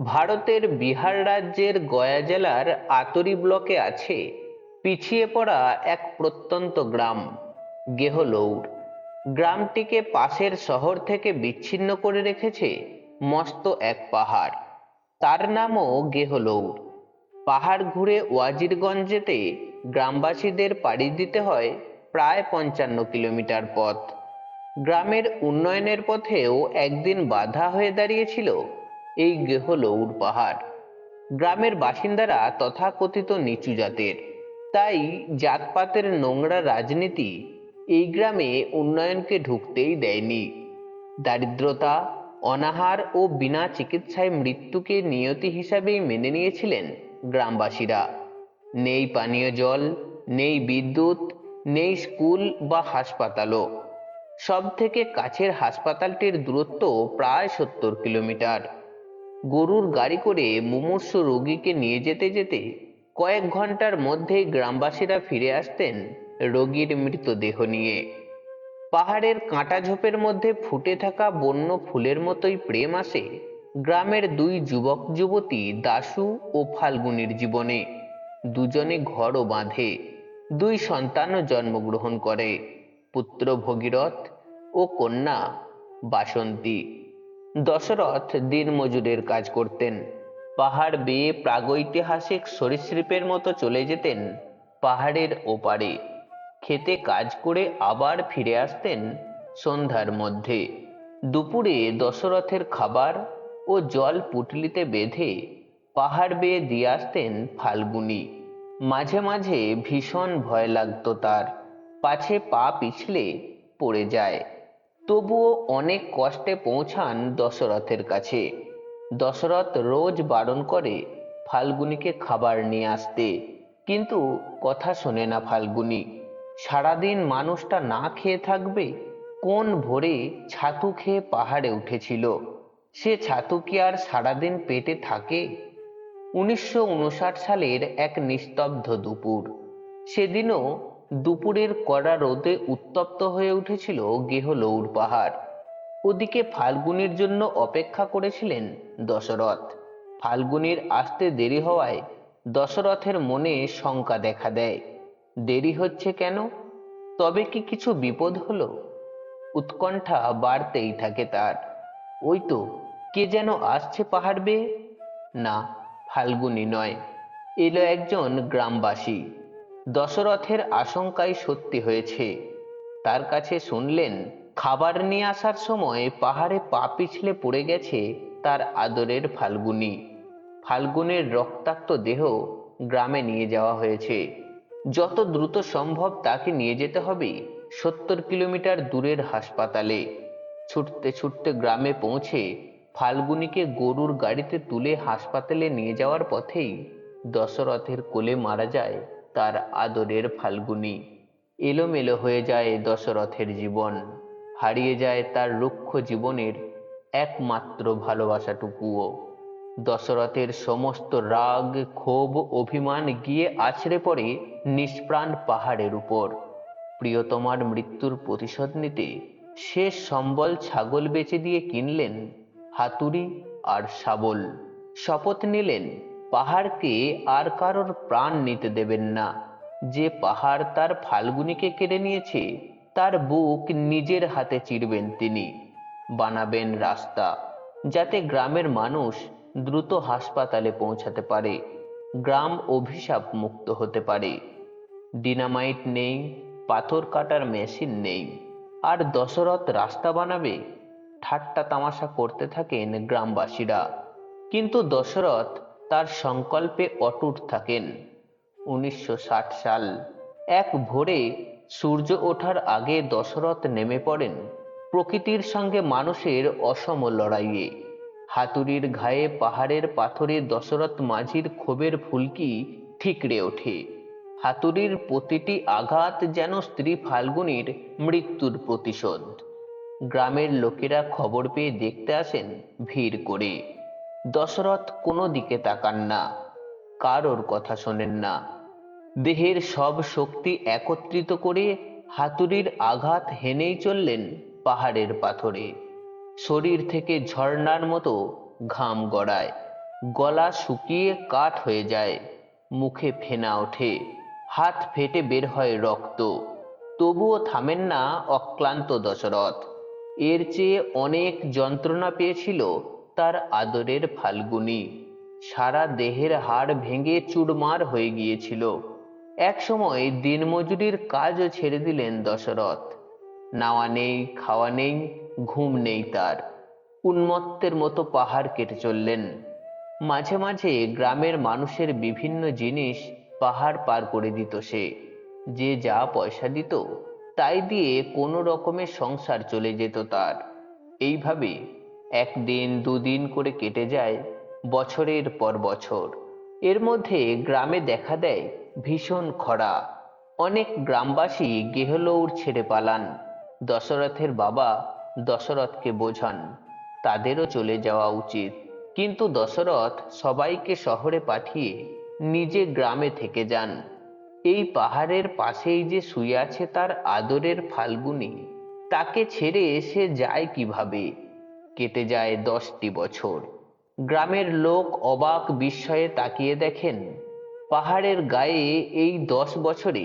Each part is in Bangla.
ভারতের বিহার রাজ্যের গয়া জেলার আতরি ব্লকে আছে পিছিয়ে পড়া এক প্রত্যন্ত গ্রাম গেহলৌর। গ্রামটিকে পাশের শহর থেকে বিচ্ছিন্ন করে রেখেছে মস্ত এক পাহাড়, তার নামও গেহলৌর। পাহাড় ঘুরে ওয়াজিরগঞ্জ যেতে গ্রামবাসীদের পাড়ি দিতে হয় প্রায় 55 কিলোমিটার পথ। গ্রামের উন্নয়নের পথেও একদিন বাধা হয়ে দাঁড়িয়েছিল এই গেহলৌর পাহাড়। গ্রামের বাসিন্দারা তথাকথিত নিচু জাতের, তাই জাতপাতের নোংরা রাজনীতি এই গ্রামে উন্নয়নকে ঢুকতেই দেয়নি। দারিদ্রতা, অনাহার ও বিনা চিকিৎসায় মৃত্যুকে নিয়তি হিসাবেই মেনে নিয়েছিলেন গ্রামবাসীরা। নেই পানীয় জল, নেই বিদ্যুৎ, নেই স্কুল বা হাসপাতালও। সব থেকে কাছের হাসপাতালটির দূরত্ব প্রায় 70 কিলোমিটার। গরুর গাড়ি করে মুমূর্ষু রোগীকে নিয়ে যেতে যেতে কয়েক ঘন্টার মধ্যেই গ্রামবাসীরা ফিরে আসতেন রোগীর মৃতদেহ নিয়ে। পাহাড়ের কাঁটা ঝোপের মধ্যে ফুটে থাকা বন্য ফুলের মতোই প্রেম আসে গ্রামের দুই যুবক যুবতী দাশু ও ফাল্গুনীর জীবনে। দুজনে ঘরও বাঁধে, দুই সন্তানও জন্মগ্রহণ করে, পুত্র ভগীরথ ও কন্যা বাসন্তী। দশরথ দিনমজুরের কাজ করতেন। পাহাড় বেয়ে প্রাগৈতিহাসিক সরীসৃপের মতো চলে যেতেন পাহাড়ের ওপারে। খেতে কাজ করে আবার ফিরে আসতেন সন্ধ্যার মধ্যে। দুপুরে দশরথের খাবার ও জল পুঁটলিতে বেঁধে পাহাড় বেয়ে দিয়ে আসতেন ফাল্গুনী। মাঝে মাঝে ভীষণ ভয় লাগতো তার, পাছে পা পিছলে পড়ে যায়। তবুও অনেক কষ্টে পৌঁছান দশরথের কাছে। দশরথ রোজ বারণ করে ফাল্গুনীকে খাবার নিয়ে আসতে, কিন্তু কথা শোনে না ফাল্গুনী। সারাদিন মানুষটা না খেয়ে থাকবে? কোন ভোরে ছাতু খেয়ে পাহাড়ে উঠেছিল, সে ছাতু কি আর সারাদিন পেটে থাকে? 1959 সালের এক নিস্তব্ধ দুপুর। সেদিনও দুপুরের কড়া রোদে উত্তপ্ত হয়ে উঠেছিল গেহলৌর পাহাড়। ওদিকে ফাল্গুনীর জন্য অপেক্ষা করেছিলেন দশরথ। ফাল্গুনীর আসতে দেরি হওয়ায় দশরথের মনে শঙ্কা দেখা দেয়। দেরি হচ্ছে কেন? তবে কি কিছু বিপদ হলো? উৎকণ্ঠা বাড়তেই থাকে তার। ওই তো কে যেন আসছে পাহাড় বেয়ে। না, ফাল্গুনী নয়, এলো একজন গ্রামবাসী। দশরথের আশঙ্কাই সত্যি হয়েছে। তার কাছে শুনলেন খাবার নিয়ে আসার সময় পাহাড়ে পা পিছলে পড়ে গেছে তার আদরের ফাল্গুনী। ফাল্গুনের রক্তাক্ত দেহ গ্রামে নিয়ে যাওয়া হয়েছে। যত দ্রুত সম্ভব তাকে নিয়ে যেতে হবে 70 কিলোমিটার দূরের হাসপাতালে। ছুটতে ছুটতে গ্রামে পৌঁছে ফাল্গুনীকে গরুর গাড়িতে তুলে হাসপাতালে নিয়ে যাওয়ার পথেই দশরথের কোলে মারা যায় তার আদরের ফাল্গুনী। এলোমেলো হয়ে যায় দশরথের জীবন, হারিয়ে যায় তার রুক্ষ জীবনের একমাত্র ভালোবাসাটুকুও। দশরথের সমস্ত রাগ, ক্ষোভ, অভিমান গিয়ে আছড়ে পড়ে নিষ্প্রাণ পাহাড়ের উপর। প্রিয়তমার মৃত্যুর প্রতিশোধ নিতে শেষ সম্বল ছাগল বেচে দিয়ে কিনলেন হাতুড়ি আর শাবল। শপথ নিলেন পাহাড়কে আর কারোর প্রাণ নিতে দেবেন না। যে পাহাড় তার ফাল্গুনীকে কেড়ে নিয়েছে, তার বুক নিজের হাতে চিরবেন তিনি। বানাবেন রাস্তা, যাতে গ্রামের মানুষ দ্রুত হাসপাতালে পৌঁছাতে পারে, গ্রাম অভিশাপ মুক্ত হতে পারে। ডিনামাইট নেই, পাথর কাটার মেশিন নেই, আর দশরথ রাস্তা বানাবে? ঠাট্টা তামাশা করতে থাকেন গ্রামবাসীরা। কিন্তু দশরথ তার সংকল্পে অটুট থাকেন। 1960 সাল এক ভোরে সূর্য ওঠার আগে দশরথ নেমে পড়েন প্রকৃতির সঙ্গে মানুষের অসম লড়াইয়ে। হাতুড়ির ঘায়ে পাহাড়ের পাথরে দশরথ মাঝির ক্ষোভের ফুলকি ঠিকরে ওঠে। হাতুড়ির প্রতিটি আঘাত যেন স্ত্রী ফাল্গুনীর মৃত্যুর প্রতিশোধ। গ্রামের লোকেরা খবর পেয়ে দেখতে আসেন ভিড় করে। দশরথ কোনো দিকে তাকান না, কারোর কথা শোনেন না। দেহের সব শক্তি একত্রিত করে হাতুড়ির আঘাত হেনেই চললেন পাহাড়ের পাথরে। শরীর থেকে ঝর্ণার মতো ঘাম গড়ায়। গলা শুকিয়ে কাঠ হয়ে যায়, মুখে ফেনা ওঠে, হাত ফেটে বের হয় রক্ত। তবুও থামেন না অক্লান্ত দশরথ। এর চেয়ে অনেক যন্ত্রণা পেয়েছিল তার আদরের ফাল্গুনী। সারা দেহের হাড় ভেঙে চুরমার হয়ে গিয়েছিল। একসময় দিনমজুরির কাজও ছেড়ে দিলেন দশরথ। নাওয়া নেই, খাওয়া নেই, ঘুম নেই তার। উন্মত্তের মতো পাহাড় কেটে চললেন। মাঝে মাঝে গ্রামের মানুষের বিভিন্ন জিনিস পাহাড় পার করে দিত সে। যে যা পয়সা দিত তাই দিয়ে কোনো রকমে সংসার চলে যেত তার। এইভাবে একদিন দুদিন করে কেটে যায় বছরের পর বছর। এর মধ্যে গ্রামে দেখা দেয় ভীষণ খরা। অনেক গ্রামবাসী গেহলৌর ছেড়ে পালান। দশরথের বাবা দশরথকে বোঝান তাদেরও চলে যাওয়া উচিত, কিন্তু দশরথ সবাইকে শহরে পাঠিয়ে নিজে গ্রামে থেকে যান। এই পাহাড়ের পাশেই যে শুয়ে আছে তার আদরের ফাল্গুনী, তাকে ছেড়ে সে যায় কিভাবে? কেটে যায় 10টি বছর। গ্রামের লোক অবাক বিস্ময়ে তাকিয়ে দেখেন পাহাড়ের গায়ে এই 10 বছরে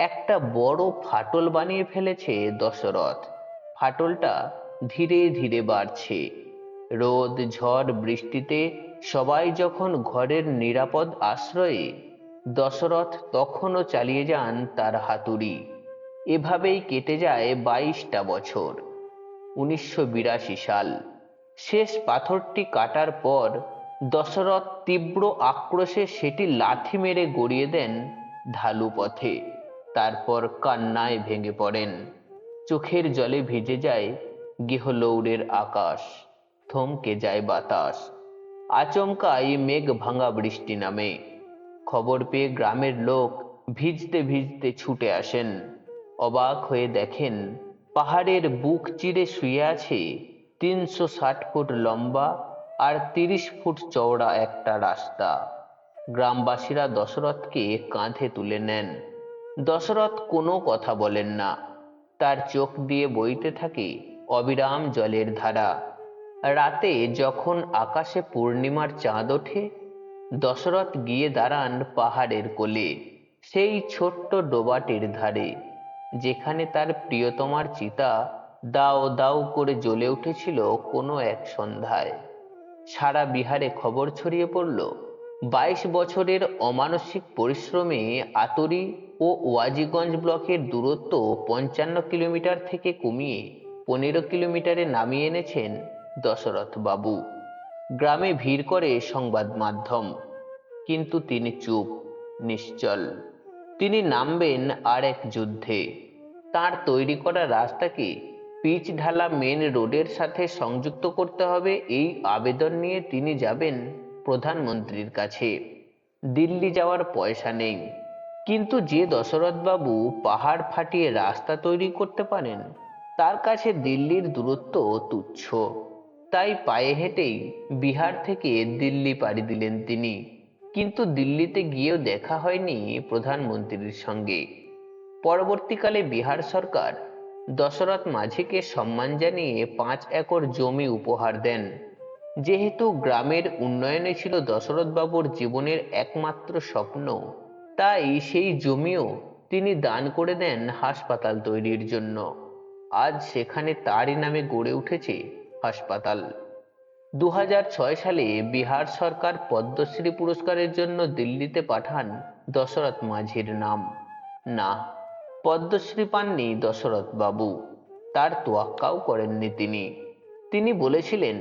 একটা বড় ফাটল বানিয়ে ফেলেছে দশরথ। ফাটলটা ধীরে ধীরে বাড়ছে। রোদ ঝড় বৃষ্টিতে সবাই যখন ঘরের নিরাপদ আশ্রয়ে, দশরথ তখনও চালিয়ে যান তার হাতুড়ি। এভাবেই কেটে যায় 22টা বছর। 1982 সাল। শেষ পাথরটি কাটার পর দশরথ তীব্র আক্রোশে সেটি লাথি মেরে গড়িয়ে দেন ঢালু পথে। তারপর কান্নায় ভেঙে পড়েন। চোখের জলে ভিজে যায় গেহলৌরের আকাশ, থমকে যায় বাতাস। আচমকাই মেঘ ভাঙা বৃষ্টি নামে। খবর পেয়ে গ্রামের লোক ভিজতে ভিজতে ছুটে আসেন। অবাক হয়ে দেখেন পাহাড়ের বুক চিরে শুয়ে আছে 360 ফুট লম্বা আর 30 ফুট চওড়া একটা রাস্তা। গ্রামবাসীরা দশরথকে কাঁধে তুলে নেন। দশরথ কোনো কথা বলেন না। তার চোখ দিয়ে বইতে থাকে অবিরাম জলের ধারা। রাতে যখন আকাশে পূর্ণিমার চাঁদ ওঠে, দশরথ গিয়ে দাঁড়ান পাহাড়ের কোলে, সেই ছোট্ট ডোবাটির ধারে যেখানে তার প্রিয়তমার চিতা দাও দাও করে জ্বলে উঠেছিল কোনো এক সন্ধ্যায়। সারা বিহারে খবর ছড়িয়ে পড়ল 22 বছরের অমানসিক পরিশ্রমে আতরি ও ওয়াজিগঞ্জ ব্লকের দূরত্ব 55 কিলোমিটার থেকে কমিয়ে 15 কিলোমিটারে নামিয়ে এনেছেন দশরথ বাবু। গ্রামে ভিড় করে সংবাদ মাধ্যম, কিন্তু তিনি চুপ, নিশ্চল। তিনি নামবেন আর এক যুদ্ধে। তার তৈরি করা রাস্তাকে পিচ ঢালা মেন রোডের সাথে সংযুক্ত করতে হবে, এই আবেদন নিয়ে তিনি যাবেন প্রধানমন্ত্রীর কাছে। দিল্লি যাওয়ার পয়সা নেই, কিন্তু যে দশরথবাবু পাহাড় ফাটিয়ে রাস্তা তৈরি করতে পারেন তার কাছে দিল্লির দূরত্ব তুচ্ছ। তাই পায়ে হেঁটেই বিহার থেকে দিল্লি পাড়ি দিলেন তিনি। কিন্তু দিল্লিতে গিয়েও দেখা হয়নি প্রধানমন্ত্রীর সঙ্গে। পরবর্তীকালে বিহার সরকার দশরথ মাঝিকে সম্মান জানিয়ে 5 একর জমি উপহার দেন। যেহেতু গ্রামের উন্নয়নে ছিল দশরথবাবুর জীবনের একমাত্র স্বপ্ন, তাই সেই জমিও তিনি দান করে দেন হাসপাতাল তৈরির জন্য। আজ সেখানে তারই নামে গড়ে উঠেছে হাসপাতাল। 2006 সালে বিহার সরকার পদ্মশ্রী পুরস্কারের জন্য দিল্লিতে পাঠান দশরথ মাঝির নাম। না, পদ্মশ্রী পাননি দশরথ বাবু। তার তোয়াক্কাও করেননি তিনি। তিনি বলেছিলেন,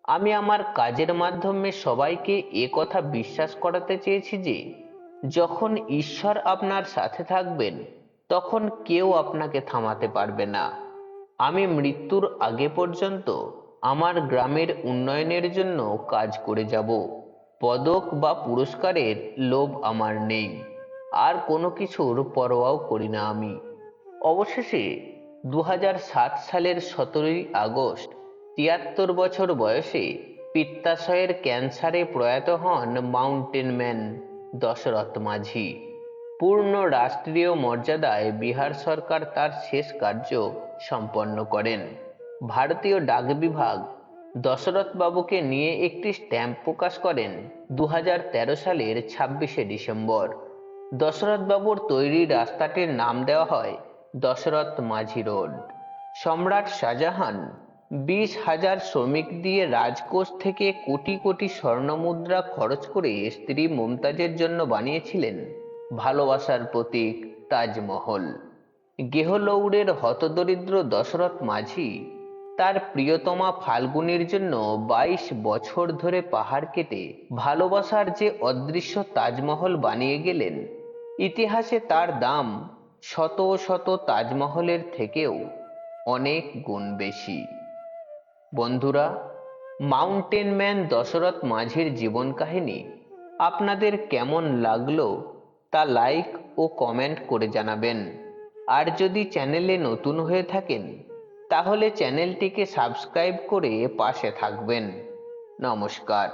আমি আমার কাজের মাধ্যমে সবাইকে এ কথা বিশ্বাস করাতে চেয়েছি যে যখন ঈশ্বর আপনার সাথে থাকবেন তখন কেউ আপনাকে থামাতে পারবে না। আমি মৃত্যুর আগে পর্যন্ত আমার গ্রামের উন্নয়নের জন্য কাজ করে যাব। পদক বা পুরস্কারের লোভ আমার নেই, আর কোনো কিছুর পরোয়াও করি না আমি। অবশেষে 2007 সালের 17ই আগস্ট 73 বছর বয়সে পিত্তাশয়ের ক্যান্সারে প্রয়াত হন মাউন্টেন ম্যান দশরথ মাঝি। পূর্ণ রাষ্ট্রীয় মর্যাদায় বিহার সরকার তার শেষ কার্য সম্পন্ন করেন। ভারতীয় ডাক বিভাগ দশরথ বাবুকে নিয়ে একটি স্ট্যাম্প প্রকাশ করেন 2013 সালের 26শে ডিসেম্বর। দশরথ বাবুর তৈরি রাস্তাটির নাম দেওয়া হয় দশরথ মাঝি রোড। সম্রাট শাহজাহান 20,000 শ্রমিক দিয়ে রাজকোষ থেকে কোটি কোটি স্বর্ণমুদ্রা খরচ করে স্ত্রী মমতাজের জন্য বানিয়েছিলেন ভালোবাসার প্রতীক তাজমহল। গেহলৌড়ের হতদরিদ্র দশরথ মাঝি তার প্রিয়তমা ফাল্গুনীর জন্য 22 বছর ধরে পাহাড় কেটে ভালোবাসার যে অদৃশ্য তাজমহল বানিয়ে গেলেন, ইতিহাসে তার দাম শত শত তাজমহলের থেকেও অনেক গুণ বেশি। বন্ধুরা, মাউন্টেন ম্যান দশরথ মাঝির জীবন কাহিনী আপনাদের কেমন লাগলো তা লাইক ও কমেন্ট করে জানাবেন। আর যদি চ্যানেলে নতুন হয়ে থাকেন তাহলে চ্যানেলটিকে সাবস্ক্রাইব করে পাশে থাকবেন। নমস্কার।